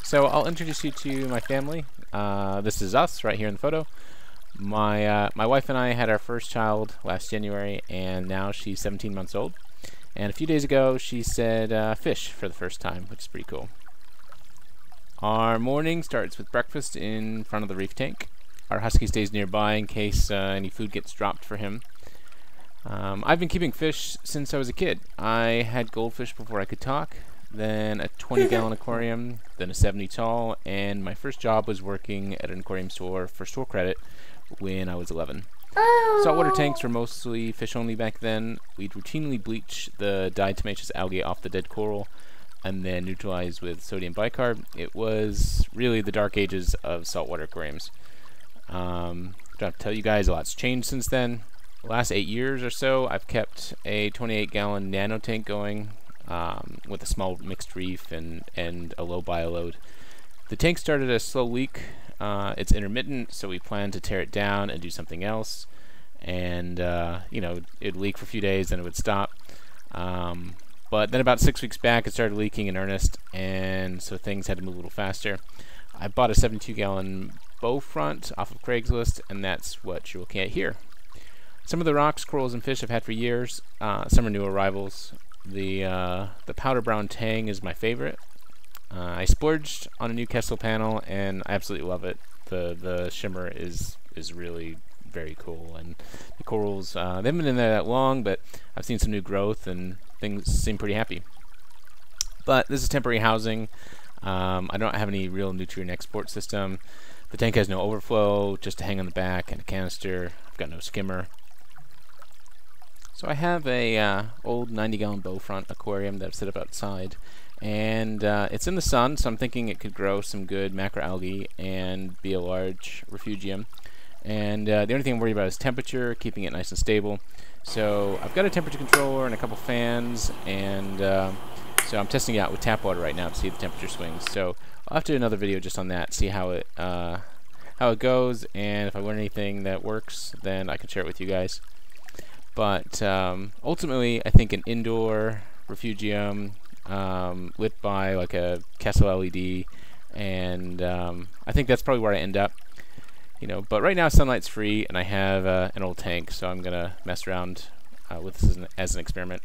So I'll introduce you to my family. This is us right here in the photo. My wife and I had our first child last January, and now she's 17 months old. And a few days ago, she said fish for the first time, which is pretty cool. Our morning starts with breakfast in front of the reef tank. Our husky stays nearby in case any food gets dropped for him. I've been keeping fish since I was a kid. I had goldfish before I could talk, then a 20-gallon aquarium, then a 70 tall, and my first job was working at an aquarium store for store credit when I was 11. Saltwater tanks were mostly fish only back then. We'd routinely bleach the diatomaceous algae off the dead coral and then neutralize with sodium bicarb. It was really the dark ages of saltwater aquariums. Don't have to tell you guys, a lot's changed since then. The last 8 years or so, I've kept a 28-gallon nano tank going with a small mixed reef and a low bioload. The tank started a slow leak. It's intermittent, so we plan to tear it down and do something else. And it'd leak for a few days, then it would stop. But then about 6 weeks back, it started leaking in earnest, and so things had to move a little faster. I bought a 72-gallon bow front off of Craigslist, and that's what you're looking at here. Some of the rocks, corals, and fish I've had for years. Some are new arrivals. The powder brown tang is my favorite. I splurged on a new Kessel panel, and I absolutely love it. The shimmer is really very cool, and the corals, they haven't been in there that long, but I've seen some new growth, and things seem pretty happy. But this is temporary housing. I don't have any real nutrient export system. The tank has no overflow, just a hang on the back and a canister. I've got no skimmer. So I have a old 90-gallon bow front aquarium that I've set up outside, and it's in the sun, so I'm thinking it could grow some good macroalgae and be a large refugium. And the only thing I'm worried about is temperature, keeping it nice and stable. So I've got a temperature controller and a couple fans, and so I'm testing it out with tap water right now to see the temperature swings. So I'll have to do another video just on that, see how it goes, and if I learn anything that works, then I can share it with you guys. But ultimately, I think an indoor refugium lit by like a Kessel LED, and I think that's probably where I end up. But right now sunlight's free, and I have an old tank, so I'm gonna mess around with this as an experiment.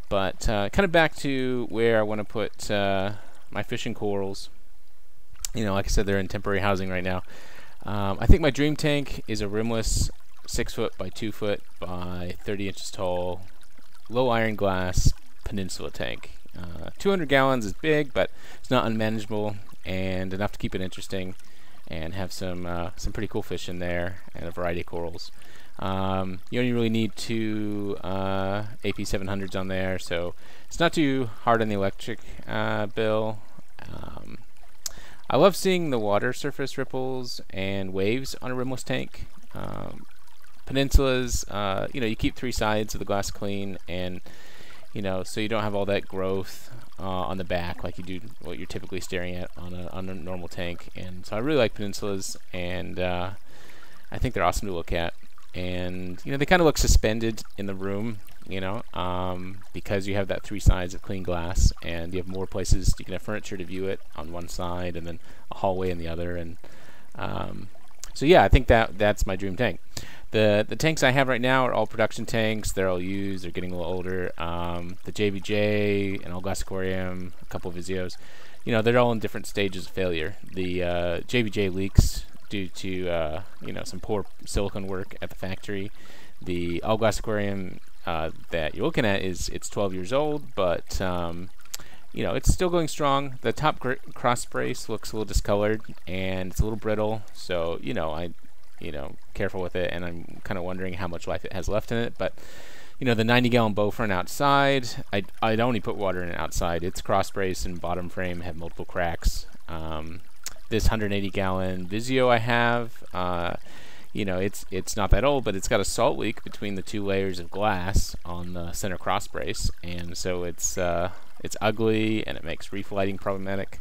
But kind of back to where I want to put my fish and corals. Like I said, they're in temporary housing right now. I think my dream tank is a rimless 6 foot by 2 foot by 30 inches tall, low iron glass peninsula tank. 200 gallons is big, but it's not unmanageable, and enough to keep it interesting and have some pretty cool fish in there and a variety of corals. You only really need 2 AP700s on there, so it's not too hard on the electric bill. I love seeing the water surface ripples and waves on a rimless tank. Peninsulas, you keep 3 sides of the glass clean, and so you don't have all that growth on the back like you do what you're typically staring at on a normal tank. And so I really like peninsulas, and I think they're awesome to look at. And they kind of look suspended in the room, because you have that 3 sides of clean glass, and you have more places you can have furniture to view it on one side, and then a hallway in the other. And so yeah, I think that's my dream tank. The tanks I have right now are all production tanks. They're all used. They're getting a little older. The JVJ, an all-glass aquarium, a couple of Visios. They're all in different stages of failure. The JVJ leaks due to some poor silicone work at the factory. The all-glass aquarium that you're looking at it's 12 years old, but it's still going strong. The top cross brace looks a little discolored, and it's a little brittle. So careful with it, and I'm kind of wondering how much life it has left in it. But the 90-gallon bow front outside, I'd only put water in it outside. Its cross brace and bottom frame have multiple cracks. This 180-gallon Visio I have, it's not that old, but it's got a salt leak between the 2 layers of glass on the center cross brace, and so it's ugly, and it makes reef lighting problematic.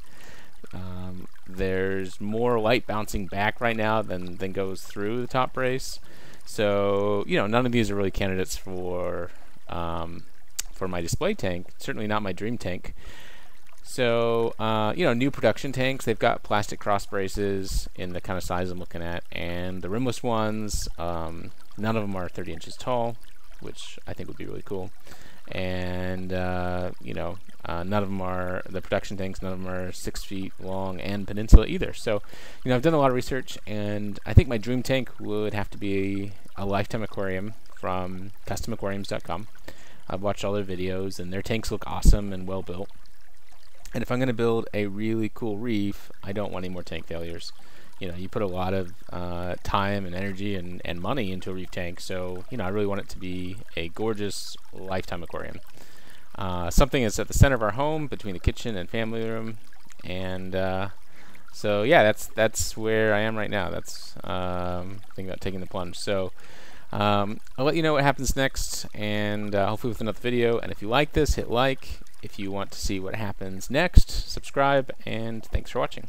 There's more light bouncing back right now than goes through the top brace, so none of these are really candidates for my display tank. Certainly not my dream tank. So, you know, new production tanks, they've got plastic cross braces in the kind of size I'm looking at, and the rimless ones, none of them are 30 inches tall, which I think would be really cool. And, you know, none of them are, the production tanks, none of them are 6 feet long and peninsula either. So, you know, I've done a lot of research, and I think my dream tank would have to be a lifetime aquarium from customaquariums.com. I've watched all their videos, and their tanks look awesome and well built. And if I'm going to build a really cool reef, I don't want any more tank failures. You know, you put a lot of time and energy and money into a reef tank, so, you know, I really want it to be a gorgeous lifetime aquarium. Something that's at the center of our home, between the kitchen and family room. And so, yeah, that's where I am right now. That's thinking about taking the plunge. So I'll let you know what happens next, and hopefully with another video. And if you like this, hit like. If you want to see what happens next, subscribe, and thanks for watching.